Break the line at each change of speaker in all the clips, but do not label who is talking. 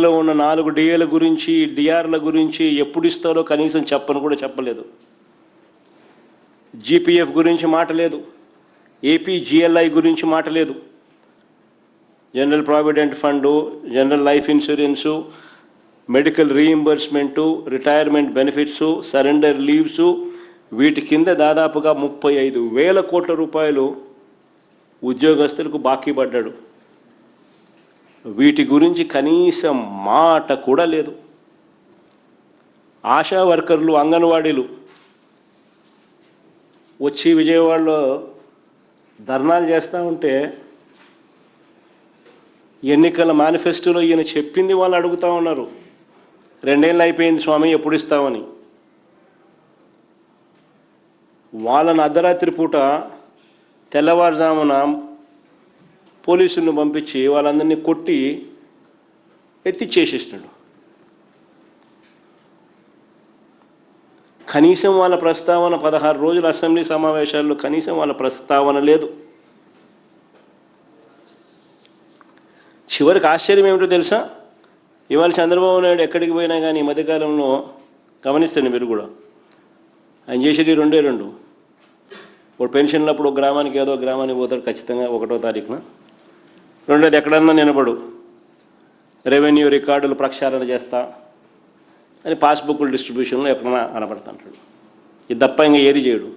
లో ఉన్న 4 డిఏల గురించి, డిఆర్ల గురించి ఎప్పుడు ఇస్తారో కనీసం చెప్పను కూడా చెప్పలేదు. జీపీఎఫ్ గురించి మాట లేదు, ఏపీ జిఎల్ఐ గురించి మాట లేదు. General provident fund, general life insurance, medical reimbursement, retirement benefits, surrender leaves, వీటి కింద దాదాపుగా 35,000 కోట్ల రూపాయలు ఉద్యోగస్తులకు బాకీ పడ్డాడు. వీటి గురించి కనీసం మాట కూడా లేదు. ఆశా వర్కర్లు, అంగన్వాడీలు వచ్చి విజయవాడలో ధర్నాలు చేస్తూ ఉంటే ఎన్నికల మేనిఫెస్టోలో ఈయన చెప్పింది వాళ్ళు అడుగుతూ ఉన్నారు. 2 ఏళ్ళు అయిపోయింది స్వామి, ఎప్పుడు ఇస్తామని. వాళ్ళని అర్ధరాత్రి పూట తెల్లవారుజామున పోలీసులను పంపించి వాళ్ళందరినీ కొట్టి ఎత్తిచ్చేసేసినాడు. కనీసం వాళ్ళ ప్రస్తావన 16 రోజుల అసెంబ్లీ సమావేశాల్లో కనీసం వాళ్ళ ప్రస్తావన లేదు. చివరికి ఆశ్చర్యం ఏమిటో తెలుసా? ఇవాళ చంద్రబాబు నాయుడు ఎక్కడికి పోయినా కానీ ఈ మధ్యకాలంలో గమనిస్తాను, మీరు కూడా ఆయన చేసేది 2 ఒక పెన్షన్లు అప్పుడు ఒక గ్రామానికి ఏదో గ్రామానికి పోతాడు ఖచ్చితంగా 1వ తారీఖున. 2వది ఎక్కడన్నా నిలబడు రెవెన్యూ రికార్డులు ప్రక్షాళన చేస్తా అని పాస్బుక్ల డిస్ట్రిబ్యూషన్లో ఎక్కడన్నా కనపడతా అంటాడు. ఇది తప్ప ఇంకా ఏది చేయడు.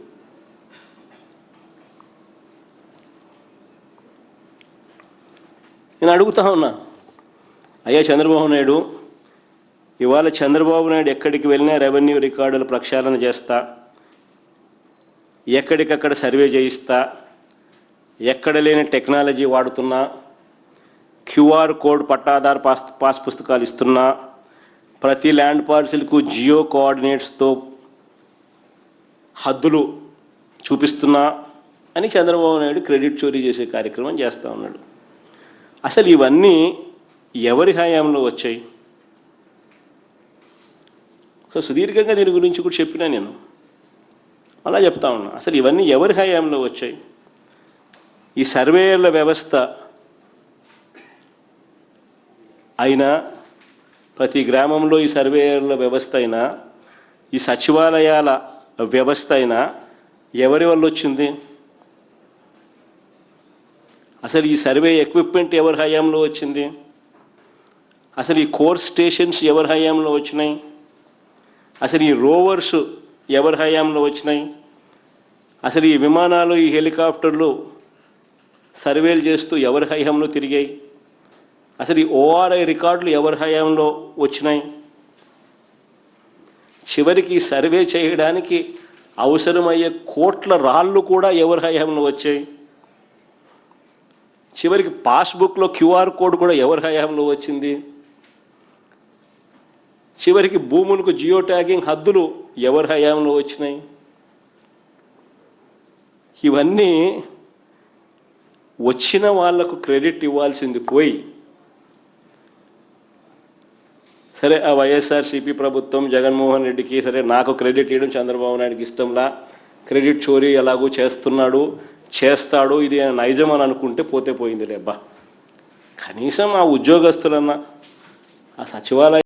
నేను అడుగుతా ఉన్నా, అయ్యా చంద్రబాబు నాయుడు, ఇవాళ చంద్రబాబు నాయుడు ఎక్కడికి వెళ్ళినా రెవెన్యూ రికార్డులు ప్రక్షాళన చేస్తా, ఎక్కడికక్కడ సర్వే చేయిస్తా, ఎక్కడ లేని టెక్నాలజీ వాడుతున్నా, క్యూఆర్ కోడ్ పట్టాదారు పాస్ పుస్తకాలు ఇస్తున్నా, ప్రతి ల్యాండ్ పార్సిల్కు జియో కోఆర్డినేట్స్తో హద్దులు చూపిస్తున్నా అని చంద్రబాబు నాయుడు క్రెడిట్ చోరీ చేసే కార్యక్రమం చేస్తూ ఉన్నాడు. అసలు ఇవన్నీ ఎవరి హయాంలో వచ్చాయి? సో సుదీర్ఘంగా దీని గురించి కూడా చెప్పినా నేను, అలా చెప్తా ఉన్నా. అసలు ఇవన్నీ ఎవరి హయాంలో వచ్చాయి? ఈ సర్వేయర్ల వ్యవస్థ అయినా, ప్రతి గ్రామంలో ఈ సర్వేయర్ల వ్యవస్థ అయినా, ఈ సచివాలయాల వ్యవస్థ అయినా ఎవరి వల్ల వచ్చింది? అసలు ఈ సర్వే ఎక్విప్మెంట్ ఎవరి హయాంలో వచ్చింది? అసలు ఈ కోర్ స్టేషన్స్ ఎవరి హయాంలో వచ్చినాయి? అసలు ఈ రోవర్స్ ఎవరి హయాంలో వచ్చినాయి? అసలు ఈ విమానాలు, ఈ హెలికాప్టర్లు సర్వేలు చేస్తూ ఎవరి హయాంలో తిరిగాయి? అసలు ఈ ఓఆర్ఐ రికార్డులు ఎవరి హయాంలో వచ్చినాయి? చివరికి సర్వే చేయడానికి అవసరమయ్యే కోట్ల రాళ్ళు కూడా ఎవరి హయాంలో వచ్చాయి? చివరికి పాస్బుక్లో క్యూఆర్ కోడ్ కూడా ఎవరి హయాంలో వచ్చింది? చివరికి భూములకు జియో ట్యాగింగ్ హద్దులు ఎవరి హయాంలో వచ్చినాయి? ఇవన్నీ వచ్చిన వాళ్లకు క్రెడిట్ ఇవ్వాల్సింది పోయి, సరే ఆ వైఎస్ఆర్సీపీ ప్రభుత్వం జగన్మోహన్ రెడ్డికి సరే నాకు క్రెడిట్ ఇవ్వడం చంద్రబాబు నాయుడికి ఇష్టంలా, క్రెడిట్ చోరీ ఎలాగూ చేస్తాడు, ఇది నైజం అని అనుకుంటే పోతే పోయింది లేబ్బా. కనీసం ఆ ఉద్యోగస్తులన్నా, ఆ సచివాలయం